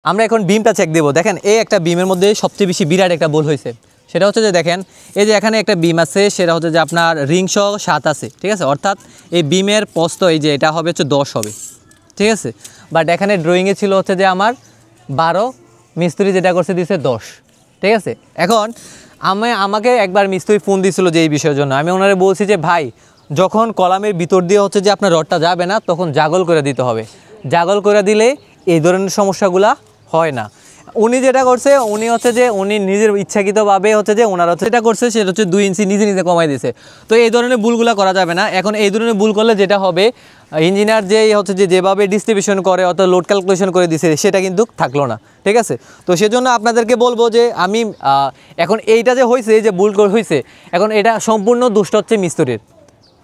আমরা এখন বিমটা চেক দেব। দেখেন এই একটা বিমের মধ্যে সবচেয়ে বেশি বিরাট একটা ভুল হয়েছে, সেটা হচ্ছে যে দেখেন এই যে এখানে একটা বিম আছে, সেটা হচ্ছে যে আপনার রিং সহ 7 আছে, ঠিক আছে। অর্থাৎ এই বিমের প্রস্থ এই যে এটা হবে হচ্ছে 10 হবে, ঠিক আছে। বাট এখানে ড্রয়িংয়ে ছিল হচ্ছে যে আমার 12, মিস্ত্রি যেটা করছে দিয়েছে 10, ঠিক আছে। এখন আমাকে একবার মিস্ত্রি ফোন দিয়েছিল যে এই বিষয়ের জন্য, আমি ওনারে বলছি যে ভাই যখন কলামের ভিতর দিয়ে হচ্ছে যে আপনার রডটা যাবে না তখন জাগল করে দিতে হবে, জাগল করে দিলে এই ধরনের সমস্যাগুলা হয় না। উনি যেটা করছে উনি হচ্ছে যে উনি নিজের ইচ্ছাকৃতভাবে হচ্ছে যে ওনার হচ্ছে যেটা করছে সেটা হচ্ছে 2 ইঞ্চি নিজে নিজে কমাই দিয়েছে। তো এই ধরনের ভুলগুলো করা যাবে না। এখন এই ধরনের ভুল করলে যেটা হবে, ইঞ্জিনিয়ার হচ্ছে যে যেভাবে ডিস্ট্রিবিউশন করে অত লোড ক্যালকুলেশন করে দিছে সেটা কিন্তু থাকলো না, ঠিক আছে। তো সেজন্য আপনাদেরকে বলবো যে আমি এখন এইটা যে হয়েছে, এই যে ভুল হয়েছে, এখন এটা সম্পূর্ণ দোষটা হচ্ছে মিস্ত্রির,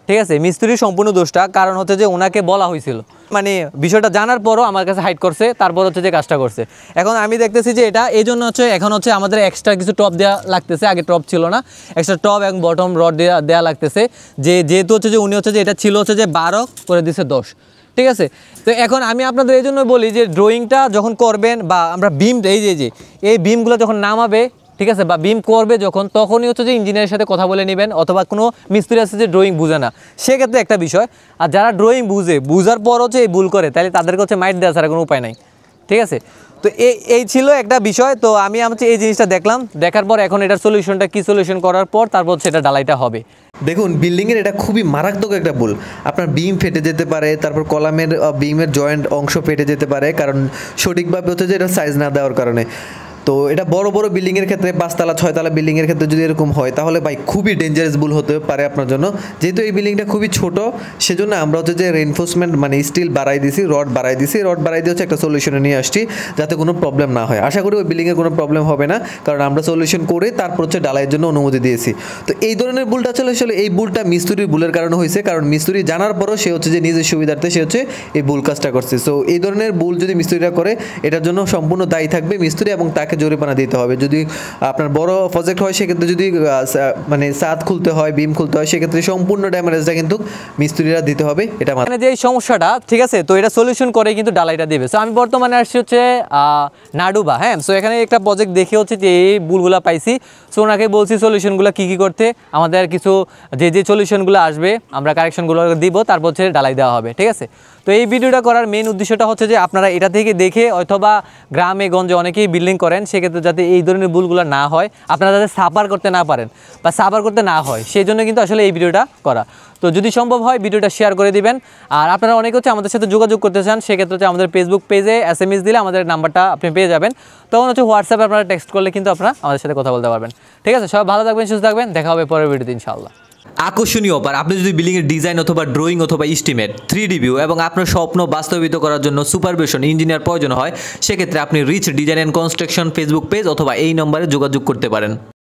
ঠিক আছে। মিস্ত্রির সম্পূর্ণ দোষটা, কারণ হচ্ছে যে ওনাকে বলা হয়েছিল, মানে বিষয়টা জানার পরও আমার কাছে হাইড করছে, তারপর হচ্ছে যে কাজটা করছে। এখন আমি দেখতেছি যে এটা এই জন্য হচ্ছে এখন হচ্ছে আমাদের এক্সট্রা কিছু টপ দেওয়া লাগতেছে, আগে টপ ছিল না, এক্সট্রা টপ এবং বটম রড দেওয়া লাগতেছে। যেহেতু হচ্ছে যে উনি হচ্ছে যে এটা ছিল হচ্ছে যে 12 করে দিছে 10, ঠিক আছে। তো এখন আমি আপনাদের এই জন্য বলি যে ড্রয়িংটা যখন করবেন বা আমরা বিম এই বিমগুলো যখন নামাবে, ঠিক আছে, বা বিম করবে যখন, তখনই হচ্ছে যে ইঞ্জিনিয়ারের সাথে কথা বলে নেবেন, অথবা কোনো মিস্ত্রি আছে যে ড্রয়িং বুঝে না, সেক্ষেত্রে একটা বিষয়। আর যারা ড্রয়িং বুঝার পর হচ্ছে এই ভুল করে, তাহলে তাদেরকে হচ্ছে মাইট দেওয়া ছাড়া কোনো উপায় নাই, ঠিক আছে। তো এই ছিল একটা বিষয়। তো আমি হচ্ছে এই জিনিসটা দেখলাম, দেখার পর এখন এটার সলিউশনটা কি, সলিউশন করার পর তারপর সেটা ডালাইটা হবে। দেখুন, বিল্ডিংয়ের এটা খুবই মারাত্মক একটা ভুল। আপনার বিম ফেটে যেতে পারে, তারপর কলামের বিমের জয়েন্ট অংশ ফেটে যেতে পারে, কারণ সঠিকভাবে হচ্ছে যে এটা সাইজ না দেওয়ার কারণে। তো এটা বড় বড় বিল্ডিংয়ের ক্ষেত্রে, 5 তলা 6 তলা বিল্ডিংয়ের ক্ষেত্রে যদি এরকম হয়, তাহলে ভাই খুবই ডেঞ্জারাস ভুল হতে পারে আপনার জন্য। যেহেতু এই বিল্ডিংটা খুবই ছোট, সেজন্য আমরা হচ্ছে যে রেইনফোর্সমেন্ট মানে স্টিল বাড়াই দিছি, রড বাড়াই দিয়ে হচ্ছে একটা সলিউশনে নিয়ে আসছি, যাতে কোনো প্রবলেম না হয়। আশা করি ওই বিল্ডিংয়ে কোনো প্রবলেম হবে না, কারণ আমরা সলিউশন করে তারপর হচ্ছে ডালাইয়ের জন্য অনুমতি দিয়েছি। তো এই ধরনের ভুলটা আসলে এই ভুলটা মিস্ত্রির ভুলের কারণে হয়েছে, কারণ মিস্ত্রি জানার পরও সে হচ্ছে যে নিজের সুবিধার্থে সে হচ্ছে এই ভুল কাজটা করছে। সো এই ধরনের ভুল যদি মিস্ত্রিরা করে, এটার জন্য সম্পূর্ণ দায়ী থাকবে মিস্ত্রি, এবং তাকে জরিমানা দিতে হবে। যদি আপনার বড় প্রজেক্ট হয়, সেক্ষেত্রে যদি মানে ছাদ খুলতে হয়, বিম খুলতে হয়, সেক্ষেত্রে সম্পূর্ণ ড্যামেজটা কিন্তু মিস্ত্রিরা দিতে হবে। এটা মানে যে সমস্যাটা, ঠিক আছে। তো এটা সলিউশন করে কিন্তু ডালাইটা দিবে। সো আমি বর্তমানে আসছি হচ্ছে নাডুবা, হ্যাঁ। সো এখানে একটা প্রজেক্ট দেখে হচ্ছে যে এই ভুলগুলো পাইছি। সো ওনাকে বলছি সলিউশনগুলো কী কী করতে, আমাদের কিছু যে সলিউশনগুলো আসবে আমরা কারেকশনগুলো দিব, তারপর হচ্ছে ডালাই দেওয়া হবে, ঠিক আছে। তো এই ভিডিওটা করার মেন উদ্দেশ্যটা হচ্ছে যে আপনারা এটা থেকে দেখে, অথবা গ্রামে গঞ্জে অনেকেই বিল্ডিং করেন, সেক্ষেত্রে যাতে এই ধরনের ভুলগুলো না হয়, আপনারা যাতে সাফার করতে না পারেন বা সাফার করতে না হয়, সেই জন্য কিন্তু আসলে এই ভিডিওটা করা। তো যদি সম্ভব হয় ভিডিওটা শেয়ার করে দিবেন। আর আপনারা অনেকে হচ্ছে আমাদের সাথে যোগাযোগ করতে চান, সেক্ষেত্রে হচ্ছে আমাদের ফেসবুক পেজে SMS দিলে আমাদের নাম্বারটা আপনি পেয়ে যাবেন। তখন হচ্ছে হোয়াটসঅ্যাপে আপনারা টেক্সট করলে কিন্তু আপনারা আমাদের সাথে কথা বলতে পারবেন, ঠিক আছে। সবাই ভালো থাকবেন, সুস্থ থাকবেন, দেখা হবে পরের ভিডিওতে ইনশাআল্লাহ। আকর্ষণীয় অফার। আপনি যদি বিল্ডিংয়ের ডিজাইন অথবা ড্রয়িং অথবা এস্টিমেট, 3D ভিউ এবং আপনার স্বপ্ন বাস্তবায়িত করার জন্য সুপারভিশন ইঞ্জিনিয়ার প্রয়োজন হয়, সেক্ষেত্রে আপনি Rich Design and Construction Facebook page অথবা এই নম্বরে যোগাযোগ করতে পারেন।